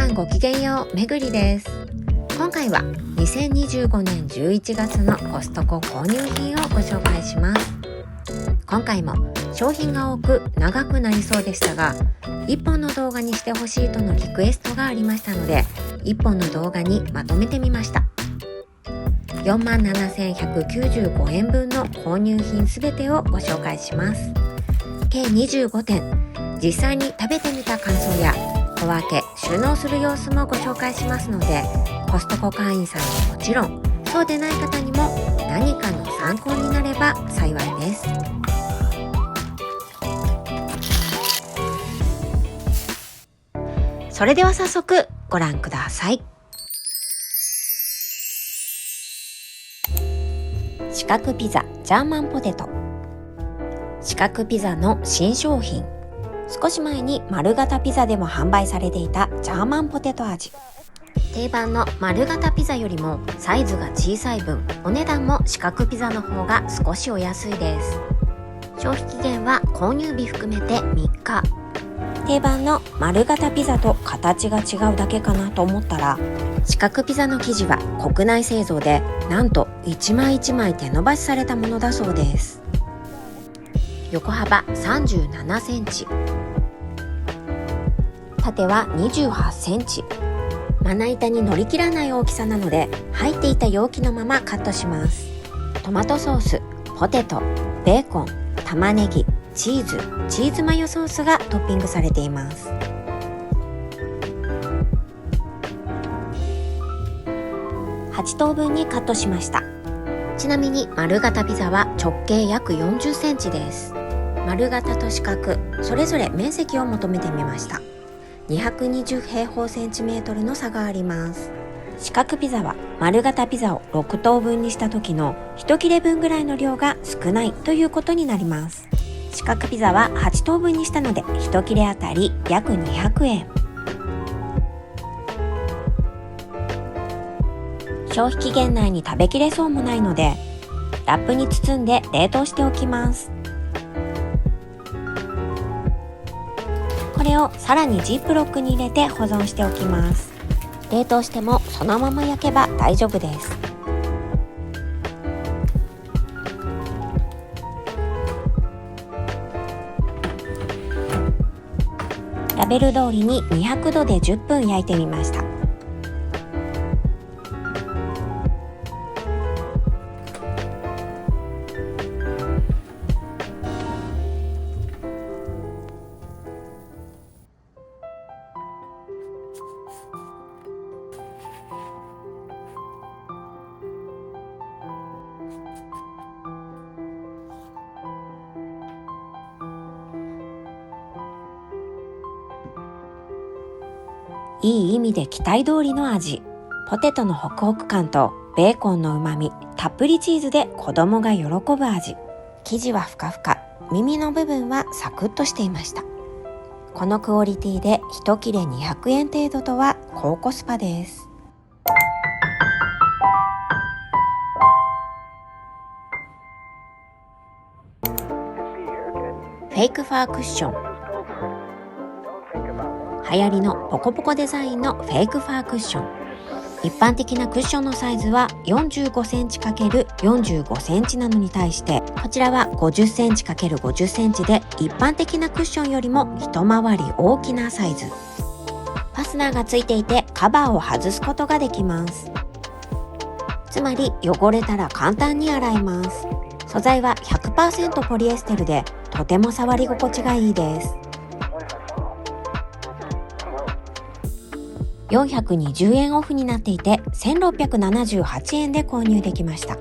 さんごきげんよう、めぐりです。今回は2025年11月のコストコ購入品をご紹介します。今回も商品が多く長くなりそうでしたが、1本の動画にしてほしいとのリクエストがありましたので、1本の動画にまとめてみました。47,195 円分の購入品すべてをご紹介します。計25点、実際に食べてみた感想や小分け収納する様子もご紹介しますので、コストコ会員さんはもちろん、そうでない方にも何かの参考になれば幸いです。それでは早速ご覧ください。四角ピザジャーマンポテト。四角ピザの新商品。少し前に丸型ピザでも販売されていたジャーマンポテト味。定番の丸型ピザよりもサイズが小さい分、お値段も四角ピザの方が少しお安いです。消費期限は購入日含めて3日。定番の丸型ピザと形が違うだけかなと思ったら、四角ピザの生地は国内製造で、なんと一枚一枚手伸ばしされたものだそうです。横幅37センチ、縦は28センチ。まな板に乗り切らない大きさなので、入っていた容器のままカットします。トマトソース、ポテト、ベーコン、玉ねぎ、チーズマヨソースがトッピングされています。8等分にカットしました。ちなみに丸型ピザは直径約40センチです。丸型と四角、それぞれ面積を求めてみました。220平方センチメートルの差があります。四角ピザは丸型ピザを6等分にした時の1切れ分ぐらいの量が少ないということになります。四角ピザは8等分にしたので1切れあたり約200円。消費期限内に食べきれそうもないので、ラップに包んで冷凍しておきます。これをさらにジップロックに入れて保存しておきます。冷凍してもそのまま焼けば大丈夫です。ラベル通りに200度で10分焼いてみました。いい意味で期待通りの味。ポテトのホクホク感とベーコンの旨味、たっぷりチーズで子供が喜ぶ味。生地はふかふか、耳の部分はサクッとしていました。このクオリティで1切れ200円程度とは高コスパです。フェイクファークッション。流行りのポコポコデザインのフェイクファークッション。一般的なクッションのサイズは45センチ ×45 センチなのに対して、こちらは50センチ ×50 センチで、一般的なクッションよりも一回り大きなサイズ。ファスナーがついていてカバーを外すことができます。つまり汚れたら簡単に洗えます。素材は 100% ポリエステルで、とても触り心地がいいです。420円オフになっていて、1678円で購入できました。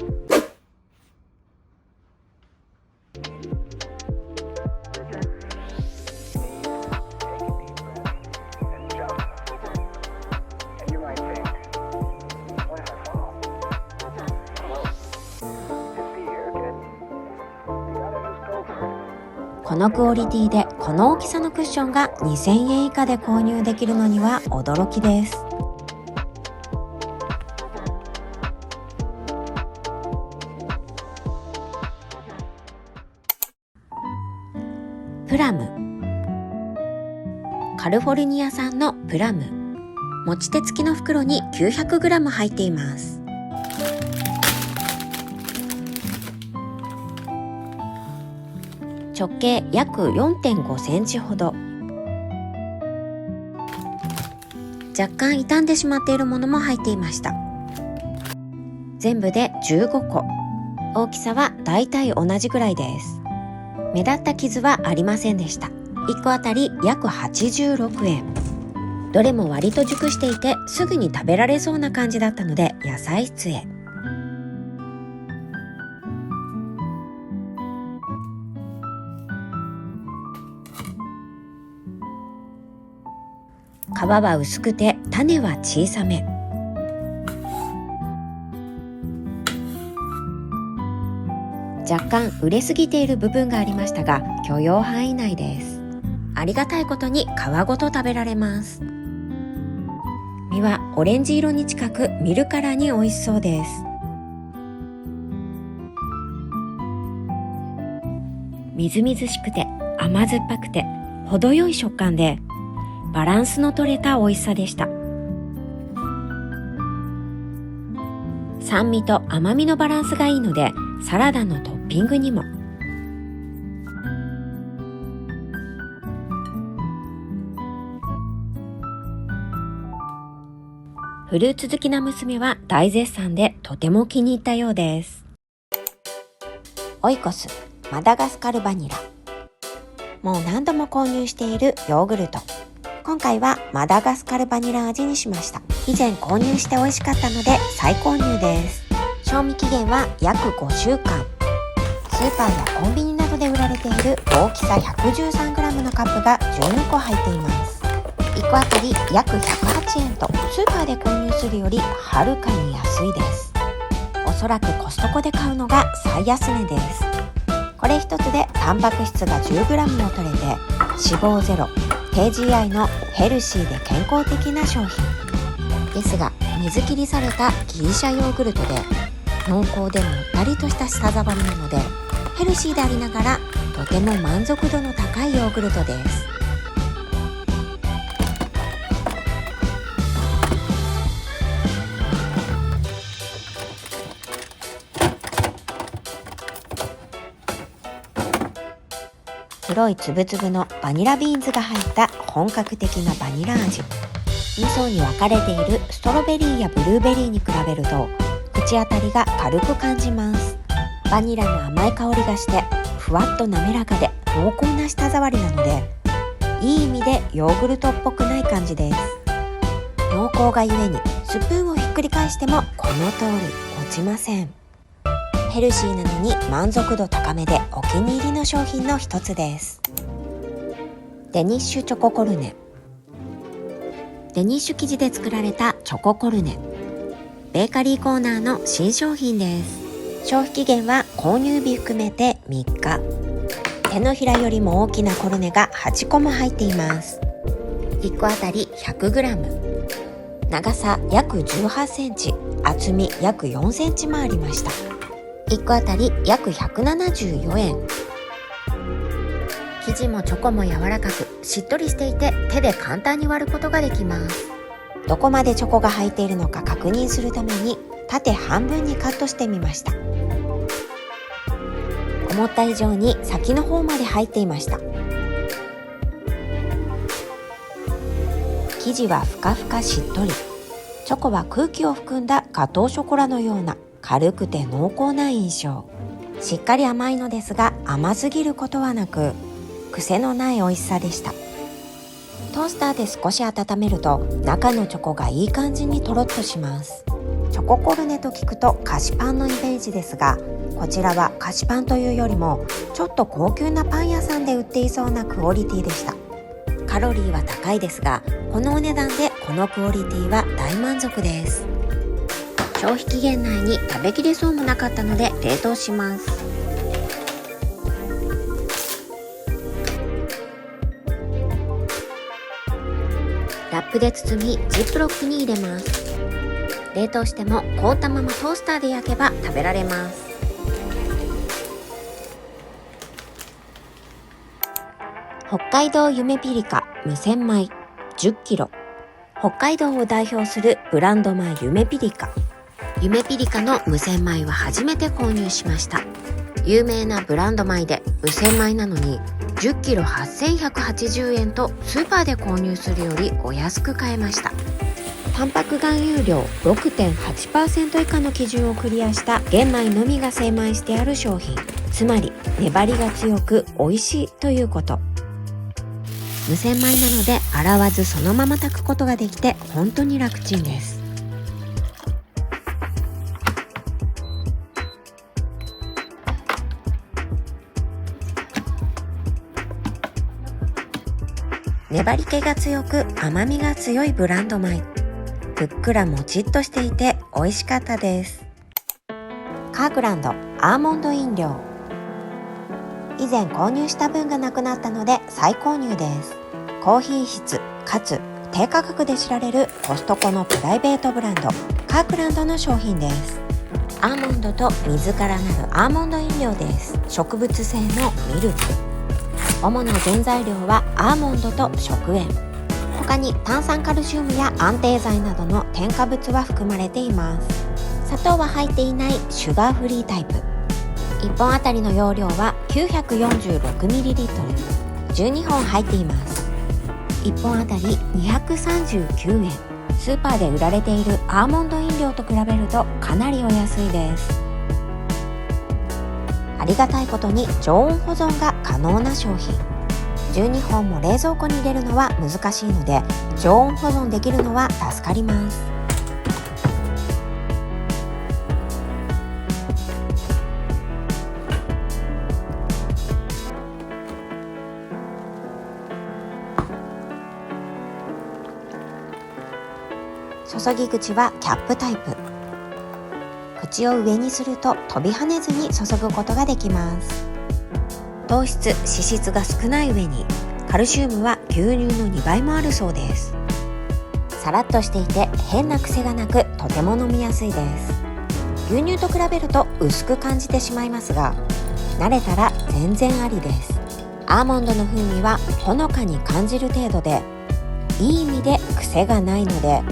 このクオリティでこの大きさのクッションが2000円以下で購入できるのには驚きです。プラム。カリフォルニア産のプラム。持ち手付きの袋に 900g 入っています。直径約 4.5 センチほど。若干傷んでしまっているものも入っていました。全部で15個。大きさはだいたい同じぐらいです。目立った傷はありませんでした。1個あたり約86円。どれも割と熟していてすぐに食べられそうな感じだったので野菜室へ。皮は薄くて種は小さめ。若干熟れすぎている部分がありましたが許容範囲内です。ありがたいことに皮ごと食べられます。身はオレンジ色に近く見るからに美味しそうです。みずみずしくて甘酸っぱくて程よい食感でバランスの取れた美味しさでした。酸味と甘みのバランスがいいのでサラダのトッピングにも。フルーツ好きな娘は大絶賛でとても気に入ったようです。オイコスマダガスカルバニラ。もう何度も購入しているヨーグルト。今回はマダガスカルバニラ味にしました。以前購入して美味しかったので再購入です。賞味期限は約5週間。スーパーやコンビニなどで売られている大きさ 113g のカップが12個入っています。1個あたり約108円とスーパーで購入するよりはるかに安いです。おそらくコストコで買うのが最安値です。これ一つでタンパク質が 10g も取れて脂肪ゼロ、低 GI のヘルシーで健康的な商品ですが、水切りされたギリシャヨーグルトで濃厚でもったりとした舌触りなのでヘルシーでありながらとても満足度の高いヨーグルトです。黒いつぶつぶのバニラビーンズが入った本格的なバニラ味。2層に分かれているストロベリーやブルーベリーに比べると口当たりが軽く感じます。バニラの甘い香りがしてふわっと滑らかで濃厚な舌触りなのでいい意味でヨーグルトっぽくない感じです。濃厚がゆえにスプーンをひっくり返してもこの通り落ちません。ヘルシーなのに満足度高めでお気に入りの商品の一つです。デニッシュチョココルネ。デニッシュ生地で作られたチョココルネ。ベーカリーコーナーの新商品です。消費期限は購入日含めて3日。手のひらよりも大きなコルネが8個も入っています。1個あたり 100g。長さ約18センチ、厚み約4センチもありました。1個あたり約174円。生地もチョコも柔らかくしっとりしていて手で簡単に割ることができます。どこまでチョコが入っているのか確認するために縦半分にカットしてみました。思った以上に先の方まで入っていました。生地はふかふかしっとり。チョコは空気を含んだガトーショコラのような軽くて濃厚な印象。しっかり甘いのですが甘すぎることはなく癖のない美味しさでした。トースターで少し温めると中のチョコがいい感じにとろっとします。チョココルネと聞くと菓子パンのイメージですが、こちらは菓子パンというよりもちょっと高級なパン屋さんで売っていそうなクオリティでした。カロリーは高いですが、このお値段でこのクオリティは大満足です。消費期限内に食べきれそうもなかったので冷凍します。ラップで包みジップロックに入れます。冷凍しても凍ったままトースターで焼けば食べられます。北海道夢ピリカ無洗米 10kg。北海道を代表するブランド米ゆめぴりか。ゆめぴりかの無洗米は初めて購入しました。有名なブランド米で無洗米なのに10キロ8180円とスーパーで購入するよりお安く買えました。タンパク含有量 6.8% 以下の基準をクリアした玄米のみが精米してある商品。つまり粘りが強く美味しいということ。無洗米なので洗わずそのまま炊くことができて本当に楽ちんです。粘り気が強く甘みが強いブランド米。ふっくらもちっとしていて美味しかったです。カークランドアーモンド飲料。以前購入した分がなくなったので再購入です。コーヒー質かつ低価格で知られるコストコのプライベートブランドカークランドの商品です。アーモンドと水からなるアーモンド飲料です。植物性のミルク。主な原材料はアーモンドと食塩。他に炭酸カルシウムや安定剤などの添加物は含まれています。砂糖は入っていないシュガーフリータイプ。1本あたりの容量は 946ml、 12本入っています。1本あたり239円。スーパーで売られているアーモンド飲料と比べるとかなりお安いです。ありがたいことに常温保存が可能な商品。12本も冷蔵庫に入れるのは難しいので常温保存できるのは助かります。注ぎ口はキャップタイプ。口を上にすると飛び跳ねずに注ぐことができます。糖質・脂質が少ない上にカルシウムは牛乳の2倍もあるそうです。さらっとしていて変な癖がなくとても飲みやすいです。牛乳と比べると薄く感じてしまいますが慣れたら全然ありです。アーモンドの風味はほのかに感じる程度でいい意味で癖がないので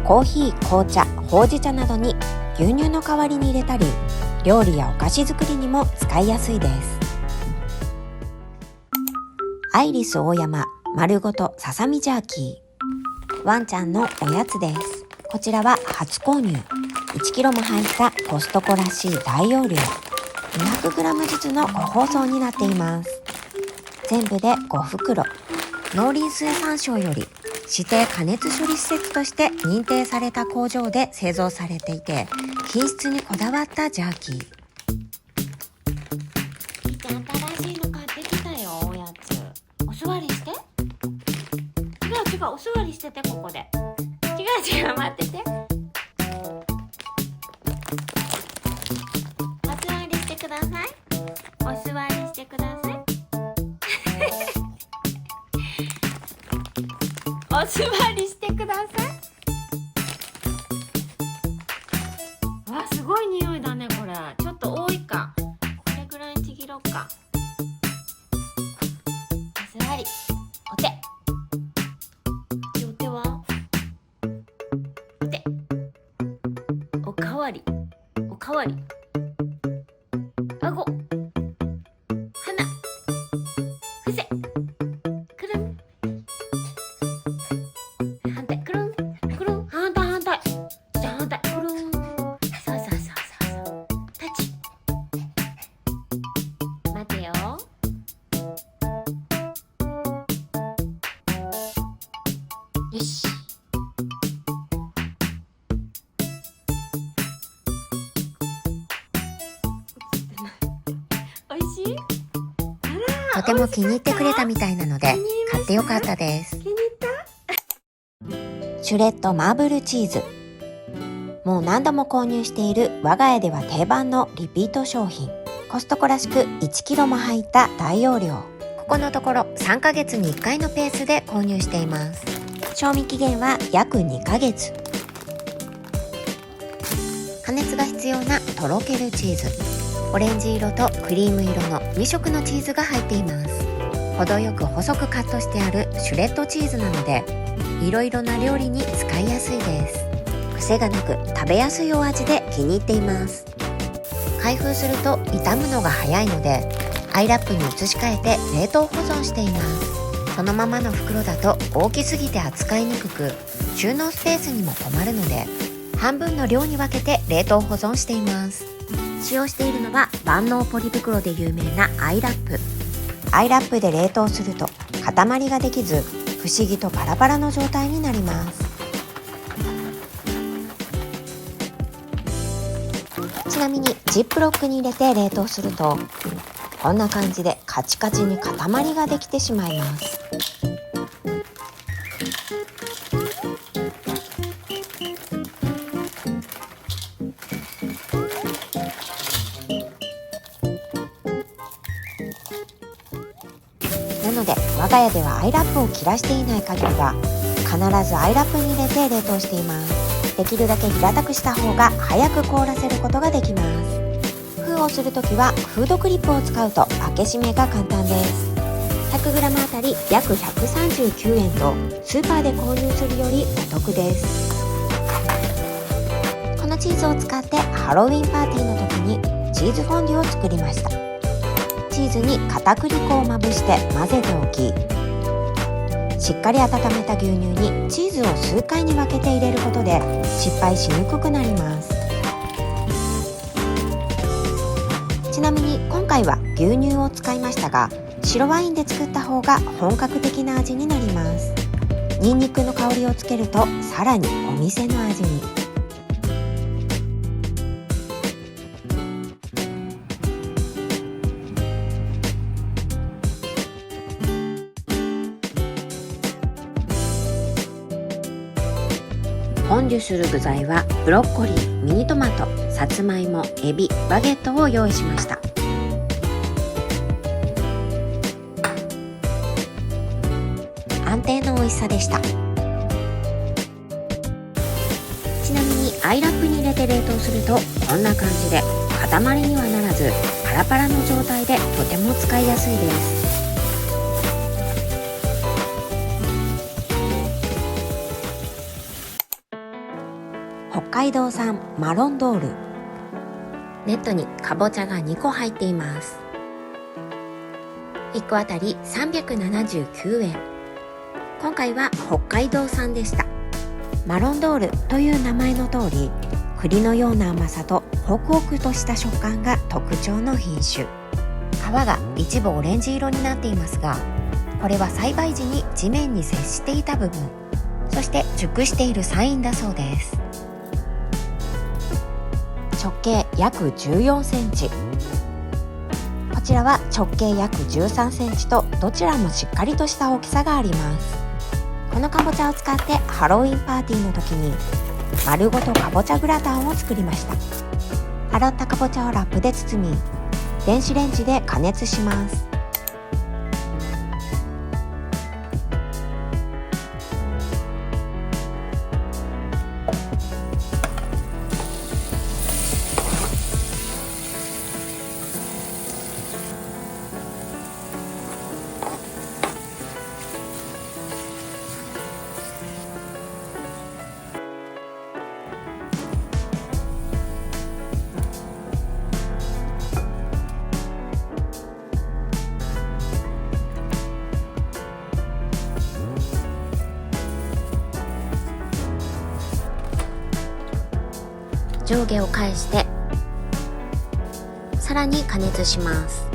コーヒー、紅茶、ほうじ茶などに牛乳の代わりに入れたり料理やお菓子作りにも使いやすいです。アイリスオーヤマ丸ごとささみジャーキー。ワンちゃんのおやつです。こちらは初購入。1kg も入ったコストコらしい大容量。200g ずつの個包装になっています。全部で5袋。農林水産省より指定加熱処理施設として認定された工場で製造されていて品質にこだわったジャーキー。新しいの買ってきたよ。おやつお座りして。違うお座りしてて。ここで違う待ってて。お座りしてください。お座りしてください。お座りしてください。わ、すごい匂いだねこれ。ちょっと多いか。これぐらいにちぎろうか。お座り。お手。お手はお手。おかわり。おかわり。顎。鼻。伏せ。くるん。よし。おいしい？とても気に入ってくれたみたいなので買ってよかったです。気に入った？シュレッドマーブルチーズ。もう何度も購入している我が家では定番のリピート商品。コストコらしく 1kg も入った大容量。ここのところ3ヶ月に1回のペースで購入しています。賞味期限は約2ヶ月。加熱が必要なとろけるチーズ。オレンジ色とクリーム色の2色のチーズが入っています。程よく細くカットしてあるシュレッドチーズなのでいろいろな料理に使いやすいです。癖がなく食べやすいお味で気に入っています。開封すると傷むのが早いので、アイラップに移し替えて冷凍保存しています。そのままの袋だと大きすぎて扱いにくく、収納スペースにも困るので、半分の量に分けて冷凍保存しています。使用しているのは万能ポリ袋で有名なアイラップ。アイラップで冷凍すると塊ができず、不思議とパラパラの状態になります。ちなみにジップロックに入れて冷凍すると、こんな感じでカチカチに塊ができてしまいます。なので我が家ではアイラップを切らしていない限りは必ずアイラップに入れて冷凍しています。できるだけ平たくした方が早く凍らせることができます。封をするときはフードクリップを使うと開け閉めが簡単です。100g あたり約139円とスーパーで購入するよりお得です。このチーズを使ってハロウィンパーティーの時にチーズフォンデュを作りました。チーズに片栗粉をまぶして混ぜておき、しっかり温めた牛乳にチーズを数回に分けて入れることで失敗しにくくなります。ちなみに今回は牛乳を使いましたが、白ワインで作った方が本格的な味になります。ニンニクの香りをつけるとさらにお店の味に。フォンデュする具材はブロッコリー、ミニトマト、さつまいも、エビ、バゲットを用意しました。安定の美味しさでした。ちなみにアイラップに入れて冷凍するとこんな感じで塊にはならずパラパラの状態でとても使いやすいです。北海道産マロンドール。ネットにかぼちゃが2個入っています。1個あたり379円。今回は北海道産でした。マロンドールという名前の通り、栗のような甘さとホクホクとした食感が特徴の品種。皮が一部オレンジ色になっていますが、これは栽培時に地面に接していた部分、そして熟しているサインだそうです。直径約14センチ。こちらは直径約13センチとどちらもしっかりとした大きさがあります。このかぼちゃを使ってハロウィンパーティーの時に丸ごとかぼちゃグラタンを作りました。洗ったかぼちゃをラップで包み、電子レンジで加熱します。上下を返してさらに加熱します。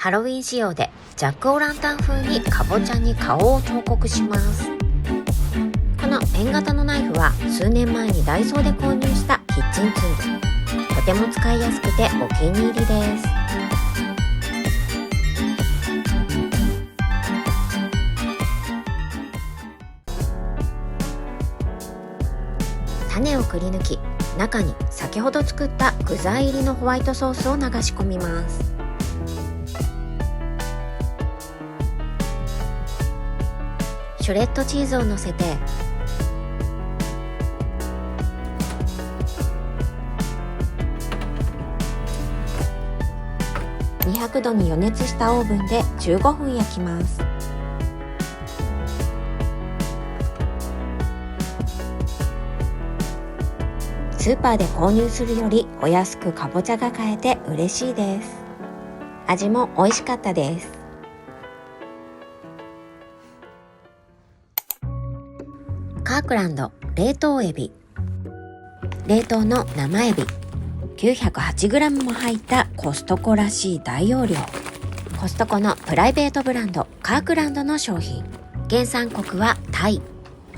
ハロウィン仕様でジャックオランタン風にかぼちゃに顔を彫刻します。このペン型のナイフは数年前にダイソーで購入したキッチンツール。ても使いやすくてお気に入りです。種をくり抜き、中に先ほど作った具材入りのホワイトソースを流し込みます。シュレッドチーズをのせて、200度に予熱したオーブンで15分焼きます。スーパーで購入するよりお安くかぼちゃが買えて嬉しいです。味も美味しかったです。カークランド冷凍エビ。冷凍の生エビ 908g も入ったコストコらしい大容量。コストコのプライベートブランドカークランドの商品。原産国はタイ。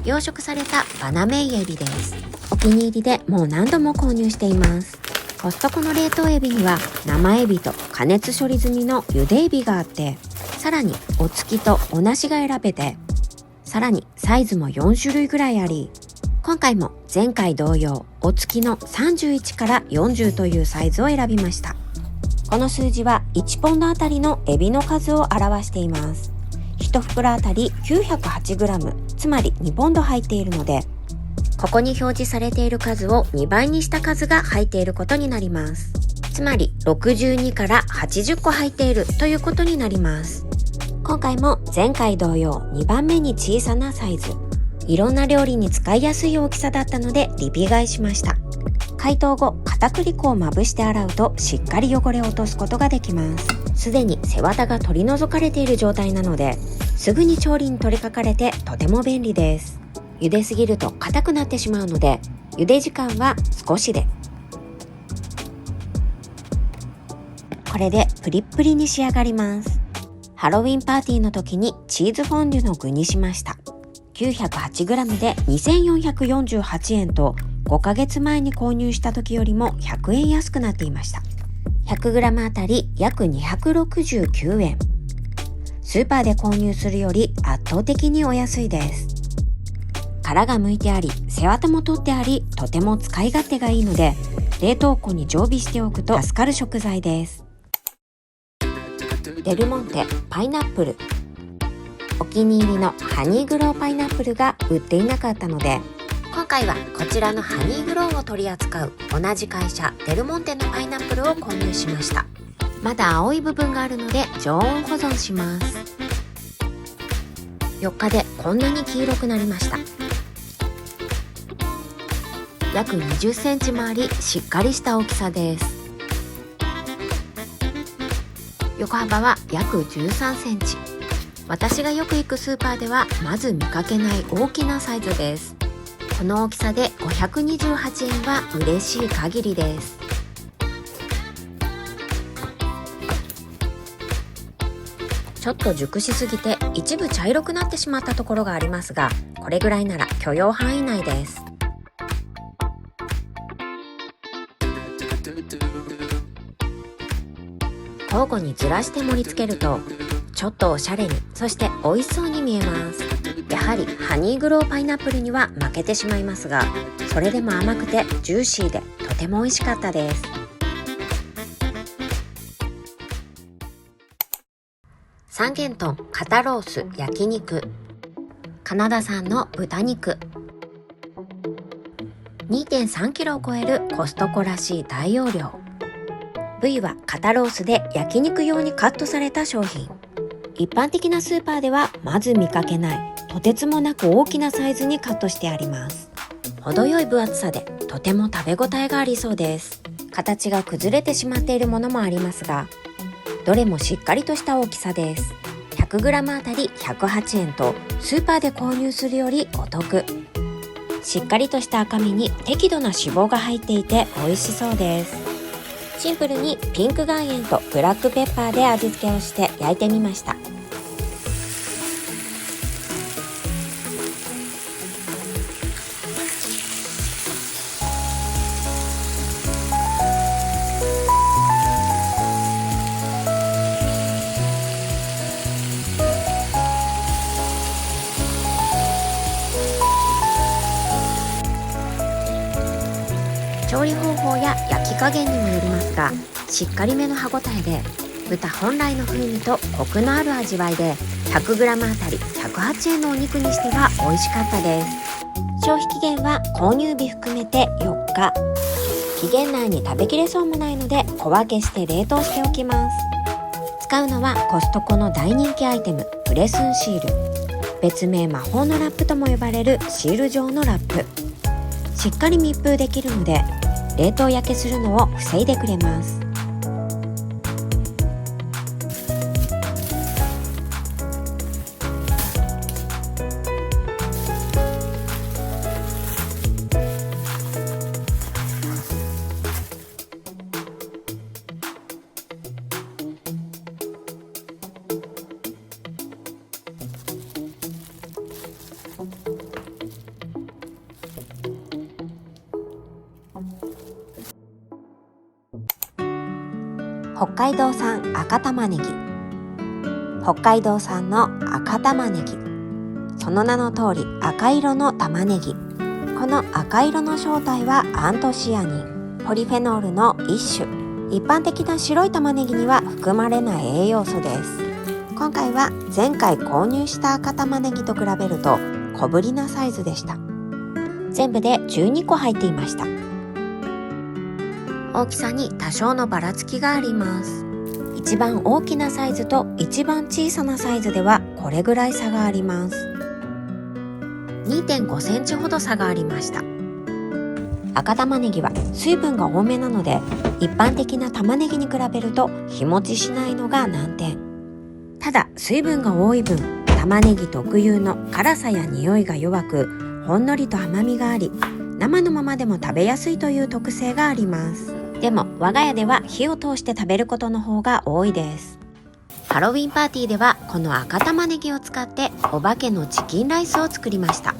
養殖されたバナメイエビです。お気に入りでもう何度も購入しています。コストコの冷凍エビには生エビと加熱処理済みの茹でエビがあって、さらにお付きとおなしが選べて、さらにサイズも4種類ぐらいあり、今回も前回同様お付きの31から40というサイズを選びました。この数字は1ポンドあたりのエビの数を表しています。1袋あたり 908g、 つまり2ポンド入っているので、ここに表示されている数を2倍にした数が入っていることになります。つまり62から80個入っているということになります。今回も前回同様2番目に小さなサイズ。いろんな料理に使いやすい大きさだったのでリピ買いしました。解凍後、片栗粉をまぶして洗うとしっかり汚れを落とすことができます。すでに背わたが取り除かれている状態なので、すぐに調理に取り掛かれてとても便利です。茹ですぎると硬くなってしまうので、茹で時間は少しで。これでプリップリに仕上がります。ハロウィンパーティーの時にチーズフォンデュの具にしました。908g で2448円と5ヶ月前に購入した時よりも100円安くなっていました。100g あたり約269円。スーパーで購入するより圧倒的にお安いです。殻が剥いてあり、背わたも取ってあり、とても使い勝手がいいので、冷凍庫に常備しておくと助かる食材です。デルモンテパイナップル。お気に入りのハニーグローパイナップルが売っていなかったので、今回はこちらのハニーグローを取り扱う同じ会社デルモンテのパイナップルを購入しました。まだ青い部分があるので常温保存します。4日でこんなに黄色くなりました。約20センチもあり、しっかりした大きさです。横幅は約13センチ。私がよく行くスーパーではまず見かけない大きなサイズです。この大きさで528円は嬉しい限りです。ちょっと熟しすぎて一部茶色くなってしまったところがありますが、これぐらいなら許容範囲内です。交互にずらして盛り付けるとちょっとおしゃれに、そして美味しそうに見えます。やはりハニーグローパイナップルには負けてしまいますが、それでも甘くてジューシーでとても美味しかったです。三元豚肩ロース焼肉。カナダ産の豚肉。2.3 キロを超えるコストコらしい大容量。部位は肩ロースで焼肉用にカットされた商品。一般的なスーパーではまず見かけない、とてつもなく大きなサイズにカットしてあります。程よい分厚さでとても食べ応えがありそうです。形が崩れてしまっているものもありますが、どれもしっかりとした大きさです。100g あたり108円とスーパーで購入するよりお得。しっかりとした赤身に適度な脂肪が入っていて美味しそうです。シンプルにピンク岩塩とブラックペッパーで味付けをして焼いてみました。法や焼き加減にもよりますが、しっかりめの歯ごたえで豚本来の風味とコクのある味わいで 100g あたり108円のお肉にしては美味しかったです。消費期限は購入日含めて4日。期限内に食べきれそうもないので小分けして冷凍しておきます。使うのはコストコの大人気アイテムプレスンシール。別名魔法のラップとも呼ばれるシール状のラップ。しっかり密封できるので冷凍焼けするのを防いでくれます。北海道産赤玉ねぎ。北海道産の赤玉ねぎ。その名の通り赤色の玉ねぎ。この赤色の正体はアントシアニン、ポリフェノールの一種。一般的な白い玉ねぎには含まれない栄養素です。今回は前回購入した赤玉ねぎと比べると小ぶりなサイズでした。全部で12個入っていました。大きさに多少のばらつきがあります。一番大きなサイズと一番小さなサイズではこれぐらい差があります。2.5 センチほど差がありました。赤玉ねぎは水分が多めなので一般的な玉ねぎに比べると日持ちしないのが難点。ただ水分が多い分玉ねぎ特有の辛さや匂いが弱く、ほんのりと甘みがあり、生のままでも食べやすいという特性があります。でも我が家では火を通して食べることの方が多いです。ハロウィンパーティーではこの赤玉ねぎを使ってお化けのチキンライスを作りました。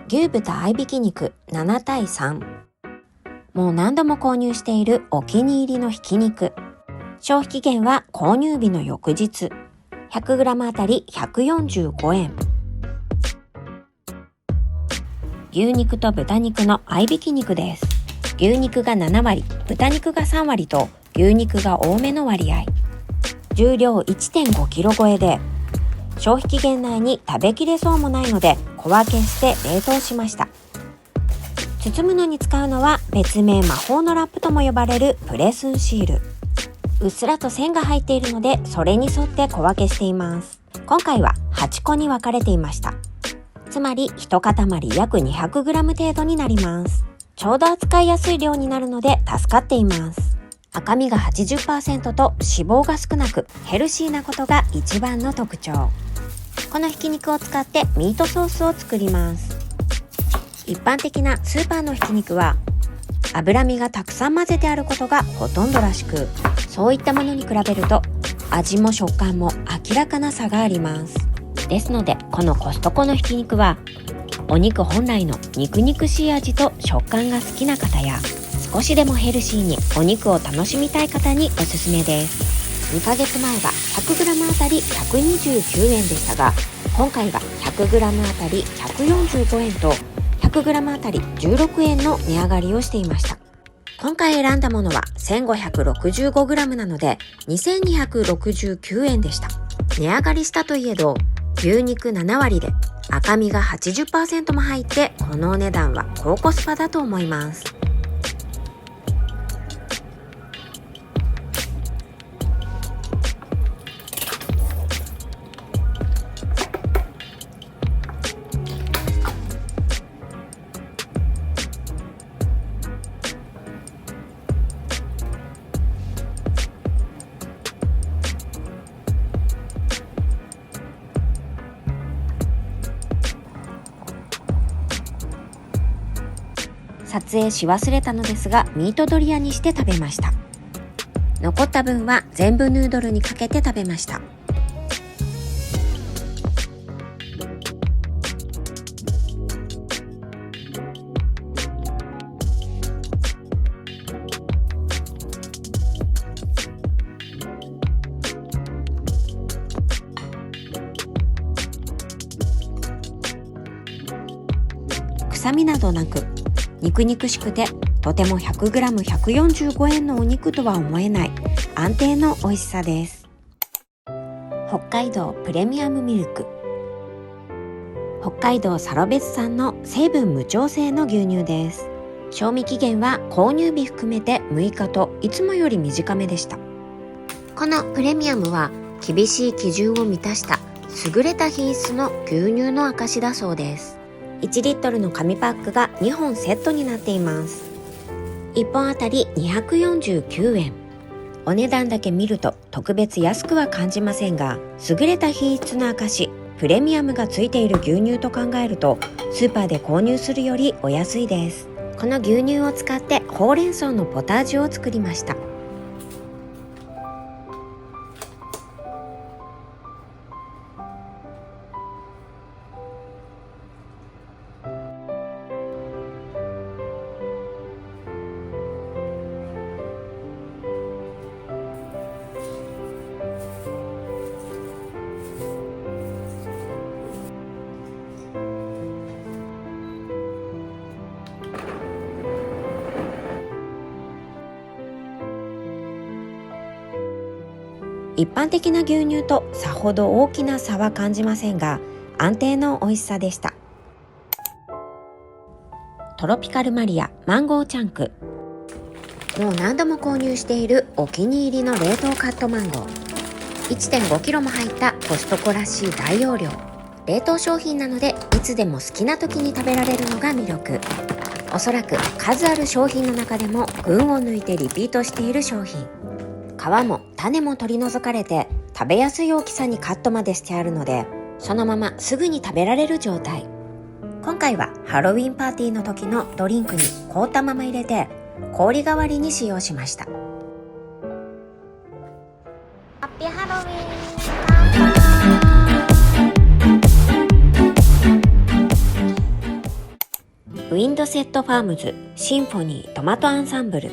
牛豚合いびき肉7対3。もう何度も購入しているお気に入りのひき肉。消費期限は購入日の翌日。100g あたり145円。牛肉と豚肉の合いびき肉です。牛肉が7割、豚肉が3割と牛肉が多めの割合。重量 1.5kg 超えで、消費期限内に食べきれそうもないので小分けして冷凍しました。包むのに使うのは別名魔法のラップとも呼ばれるプレスンシール。うっすらと線が入っているのでそれに沿って小分けしています。今回は8個に分かれていました。つまり1塊約 200g 程度になります。ちょうど扱いやすい量になるので助かっています。赤身が 80% と脂肪が少なくヘルシーなことが一番の特徴。このひき肉を使ってミートソースを作ります。一般的なスーパーのひき肉は脂身がたくさん混ぜてあることがほとんどらしく、そういったものに比べると味も食感も明らかな差があります。ですのでこのコストコのひき肉はお肉本来の肉々しい味と食感が好きな方や少しでもヘルシーにお肉を楽しみたい方におすすめです。2ヶ月前は 100g あたり129円でしたが、今回は 100g あたり145円と 100g あたり16円の値上がりをしていました。今回選んだものは 1565g なので2269円でした。値上がりしたといえど牛肉7割で赤身が 80% も入ってこのお値段は高コスパだと思います。撮影し忘れたのですがミートドリアにして食べました。残った分は全部ヌードルにかけて食べました。臭みなどなく肉々しくてとても 100g145 円のお肉とは思えない安定の美味しさです。北海道プレミアムミルク、北海道サロベツ産の成分無調整の牛乳です。賞味期限は購入日含めて6日といつもより短めでした。このプレミアムは厳しい基準を満たした優れた品質の牛乳の証だそうです。1リットルの紙パックが2本セットになっています。1本あたり249円。お値段だけ見ると特別安くは感じませんが、優れた品質の証、プレミアムがついている牛乳と考えるとスーパーで購入するよりお安いです。この牛乳を使ってほうれん草のポタージュを作りました。一般的な牛乳とさほど大きな差は感じませんが、安定の美味しさでした。トロピカルマリアマンゴーチャンク、もう何度も購入しているお気に入りの冷凍カットマンゴー。 1.5kg も入ったコストコらしい大容量。冷凍商品なのでいつでも好きな時に食べられるのが魅力。おそらく数ある商品の中でも群を抜いてリピートしている商品。皮も種も取り除かれて食べやすい大きさにカットまでしてあるので、そのまますぐに食べられる状態。今回はハロウィンパーティーの時のドリンクに凍ったまま入れて氷代わりに使用しました。ハッピーハロウィン。ウィンドセットファームズシンフォニートマトアンサンブル、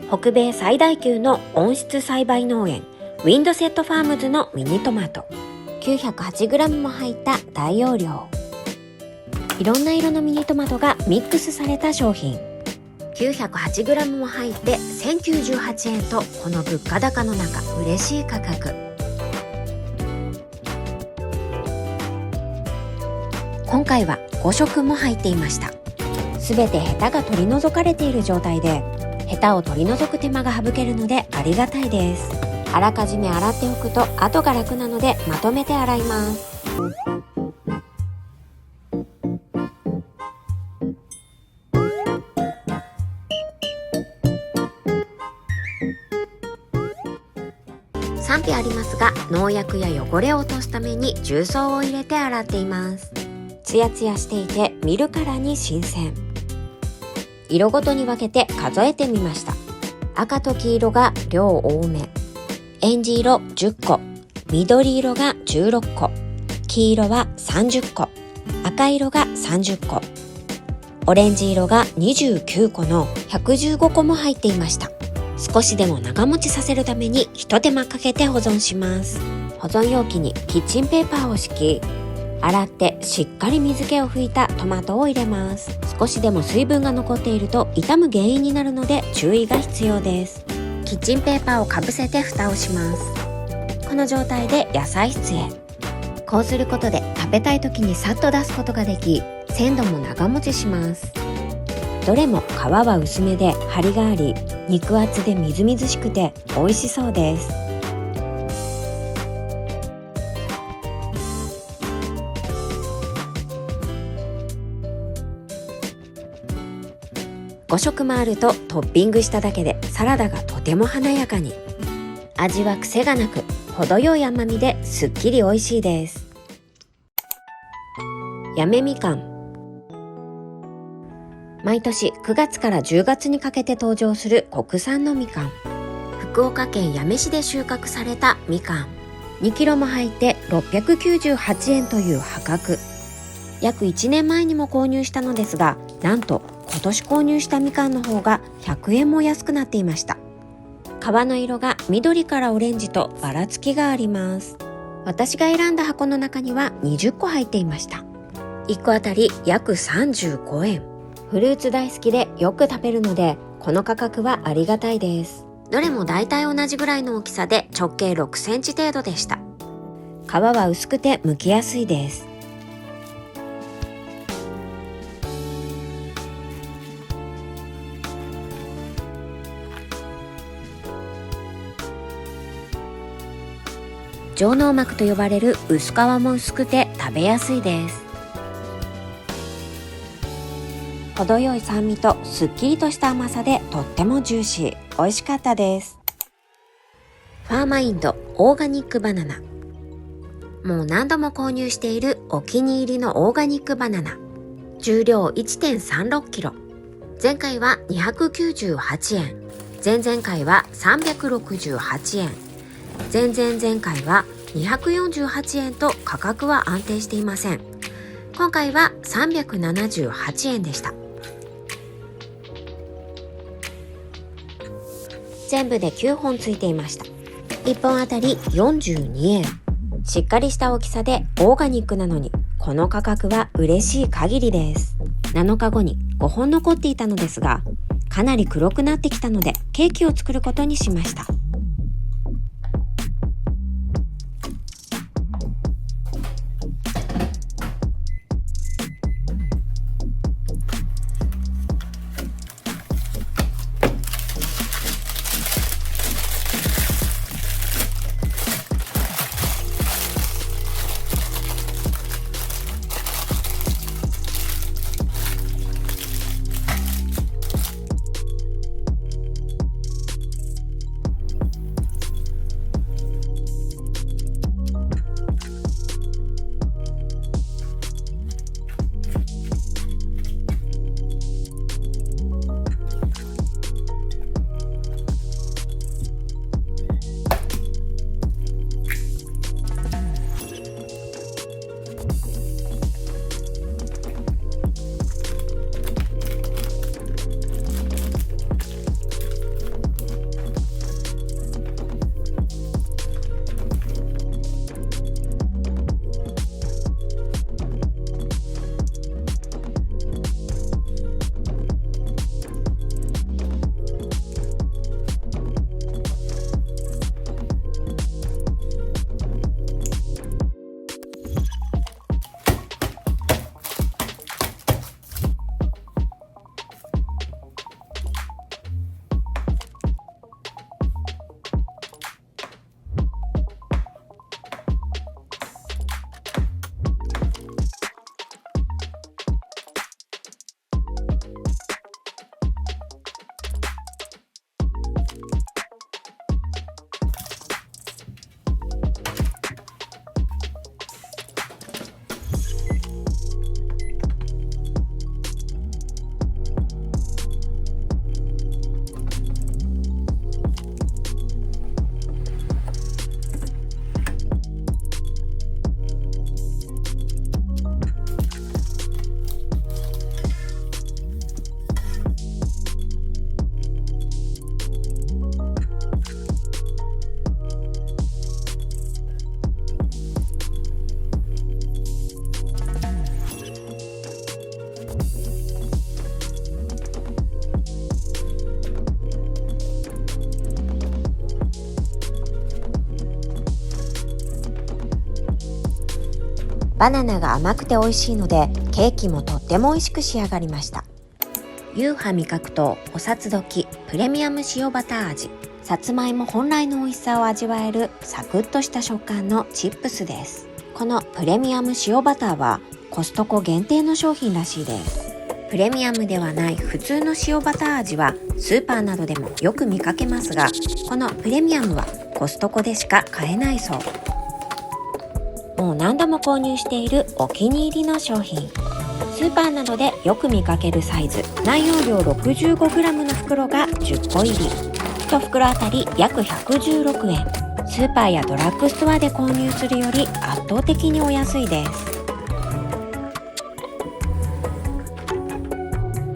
北米最大級の温室栽培農園ウィンドセットファームズのミニトマト、 908g も入った大容量。いろんな色のミニトマトがミックスされた商品。 908g も入って1098円と、この物価高の中嬉しい価格。今回は5色も入っていました。すべてヘタが取り除かれている状態で、ヘタを取り除く手間が省けるのでありがたいです。あらかじめ洗っておくと後が楽なのでまとめて洗います。賛否ありますが、農薬や汚れを落とすために重曹を入れて洗っています。ツヤツヤしていて見るからに新鮮。色ごとに分けて数えてみました。赤と黄色が量多め、エンジ色10個、緑色が16個、黄色は30個、赤色が30個、オレンジ色が29個の115個も入っていました。少しでも長持ちさせるために一手間かけて保存します。保存容器にキッチンペーパーを敷き、洗ってしっかり水気を拭いたトマトを入れます。少しでも水分が残っていると傷む原因になるので注意が必要です。キッチンペーパーをかぶせて蓋をします。この状態で野菜室へ。こうすることで食べたい時にさっと出すことができ、鮮度も長持ちします。どれも皮は薄めで張りがあり、肉厚でみずみずしくて美味しそうです。5色もあるとトッピングしただけでサラダがとても華やかに。味は癖がなく程よい甘みですっきり美味しいです。やめみかん。毎年9月から10月にかけて登場する国産のみかん。福岡県八女市で収穫されたみかん。2キロも入って698円という破格。約1年前にも購入したのですが、なんと今年購入したみかんの方が100円も安くなっていました。皮の色が緑からオレンジとばらつきがあります。私が選んだ箱の中には20個入っていました。1個あたり約35円。フルーツ大好きでよく食べるので、この価格はありがたいです。どれも大体同じぐらいの大きさで直径6センチ程度でした。皮は薄くて剥きやすいです。上脳膜と呼ばれる薄皮も薄くて食べやすいです。程よい酸味とすっきりとした甘さでとってもジューシー、美味しかったです。ファーマインドオーガニックバナナ。もう何度も購入しているお気に入りのオーガニックバナナ。重量 1.36 キロ。前回は298円。前々回は368円。前々前回は248円と価格は安定していません。今回は378円でした。全部で9本ついていました。1本あたり42円。しっかりした大きさでオーガニックなのに、この価格は嬉しい限りです。7日後に5本残っていたのですが、かなり黒くなってきたのでケーキを作ることにしました。バナナが甘くて美味しいのでケーキもとっても美味しく仕上がりました。ユーハ味覚糖お札時プレミアム塩バター味。さつまいも本来の美味しさを味わえるサクッとした食感のチップスです。このプレミアム塩バターはコストコ限定の商品らしいです。プレミアムではない普通の塩バター味はスーパーなどでもよく見かけますが、このプレミアムはコストコでしか買えないそう。もう何度も購入しているお気に入りの商品。スーパーなどでよく見かけるサイズ、内容量 65g の袋が10個入り。1袋あたり約116円。スーパーやドラッグストアで購入するより圧倒的にお安いです。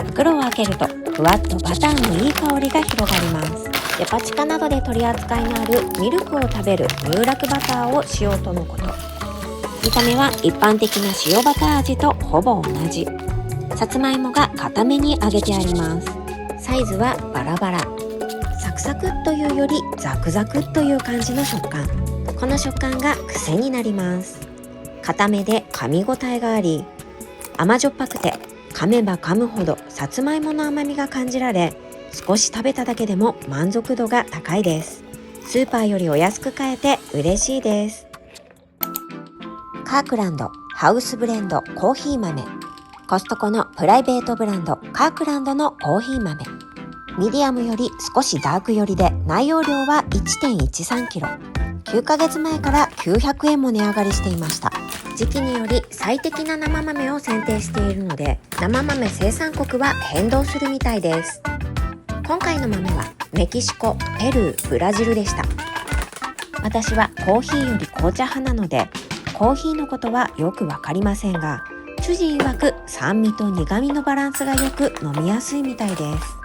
袋を開けるとふわっとバターのいい香りが広がります。デパ地下などで取り扱いのあるミルクを食べる乳酪バターを使用とのこと。見た目は一般的な塩バター味とほぼ同じ。さつまいもが固めに揚げてあります。サイズはバラバラ。サクサクというよりザクザクという感じの食感。この食感が癖になります。固めで噛み応えがあり、甘じょっぱくて噛めば噛むほどさつまいもの甘みが感じられ、少し食べただけでも満足度が高いです。スーパーよりお安く買えて嬉しいです。カークランドハウスブレンドコーヒー豆。コストコのプライベートブランドカークランドのコーヒー豆。ミディアムより少しダーク寄りで内容量は 1.13kg。9ヶ月前から900円も値上がりしていました。時期により最適な生豆を選定しているので、生豆生産国は変動するみたいです。今回の豆はメキシコ、ペルー、ブラジルでした。私はコーヒーより紅茶派なので、コーヒーのことはよくわかりませんが、主人曰く酸味と苦味のバランスがよく飲みやすいみたいです。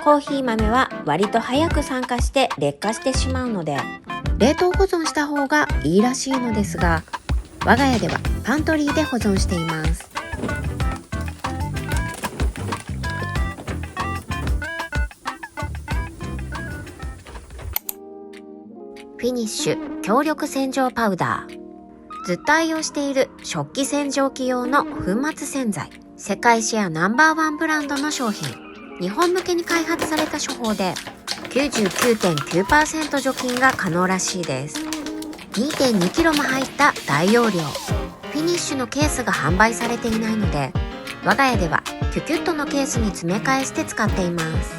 コーヒー豆は割と早く酸化して劣化してしまうので、冷凍保存した方がいいらしいのですが、我が家ではパントリーで保存しています。フィニッシュ強力洗浄パウダー。ずっと愛用している食器洗浄機用の粉末洗剤。世界シェアNo.1ブランドの商品。日本向けに開発された処方で 99.9% 除菌が可能らしいです。 2.2kg も入った大容量。フィニッシュのケースが販売されていないので、我が家ではキュキュットのケースに詰め替えして使っています。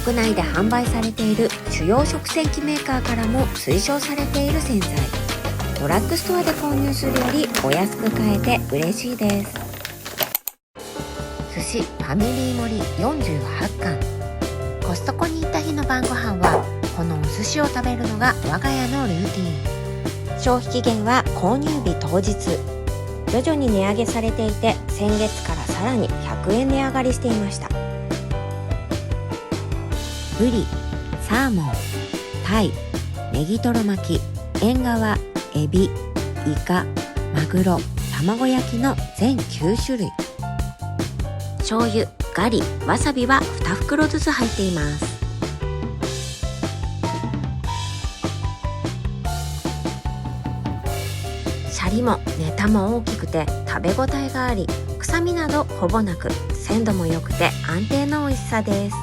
国内で販売されている主要食洗機メーカーからも推奨されている洗剤。ドラッグストアで購入するよりお安く買えて嬉しいです。寿司ファミリー盛り48貫。コストコに行った日の晩ご飯はこのお寿司を食べるのが我が家のルーティン。消費期限は購入日当日。徐々に値上げされていて、先月からさらに100円値上がりしていました。ブリ、サーモン、タイ、ネギトロ巻き、エンガワ、エビ、イカ、マグロ、卵焼きの全9種類。醤油、ガリ、わさびは2袋ずつ入っています。シャリもネタも大きくて食べ応えがあり、臭みなどほぼなく、鮮度も良くて安定の美味しさです。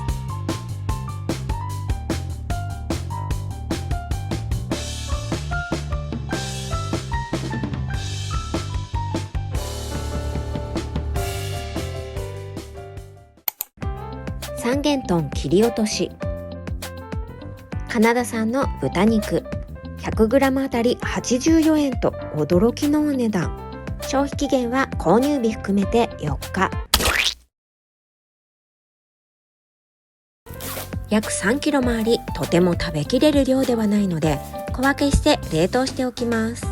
三元豚切り落とし。カナダ産の豚肉 100g あたり84円と驚きのお値段。消費期限は購入日含めて4日。約3キロもあり、とても食べきれる量ではないので小分けして冷凍しておきます。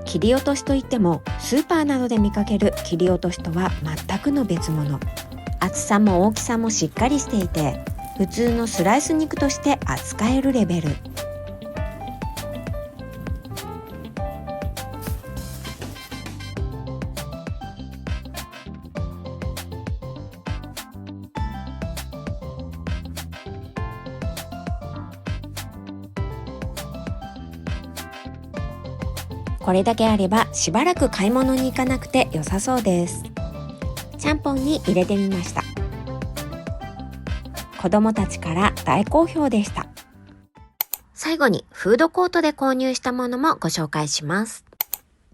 切り落としといってもスーパーなどで見かける切り落としとは全くの別物。厚さも大きさもしっかりしていて、普通のスライス肉として扱えるレベル。これだけあればしばらく買い物に行かなくて良さそうです。ちゃんぽんに入れてみました。子供たちから大好評でした。最後にフードコートで購入したものもご紹介します。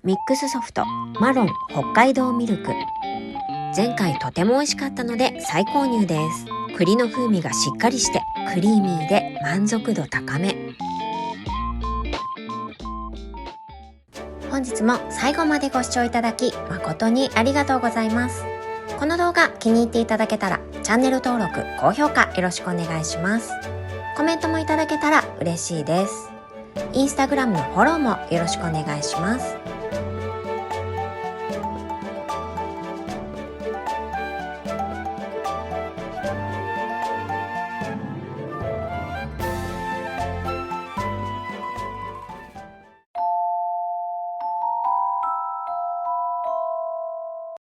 ミックスソフトマロン北海道ミルク。前回とても美味しかったので再購入です。栗の風味がしっかりしてクリーミーで満足度高め。本日も最後までご視聴いただき誠にありがとうございます。この動画気に入っていただけたらチャンネル登録、高評価よろしくお願いします。コメントもいただけたら嬉しいです。インスタグラムのフォローもよろしくお願いします。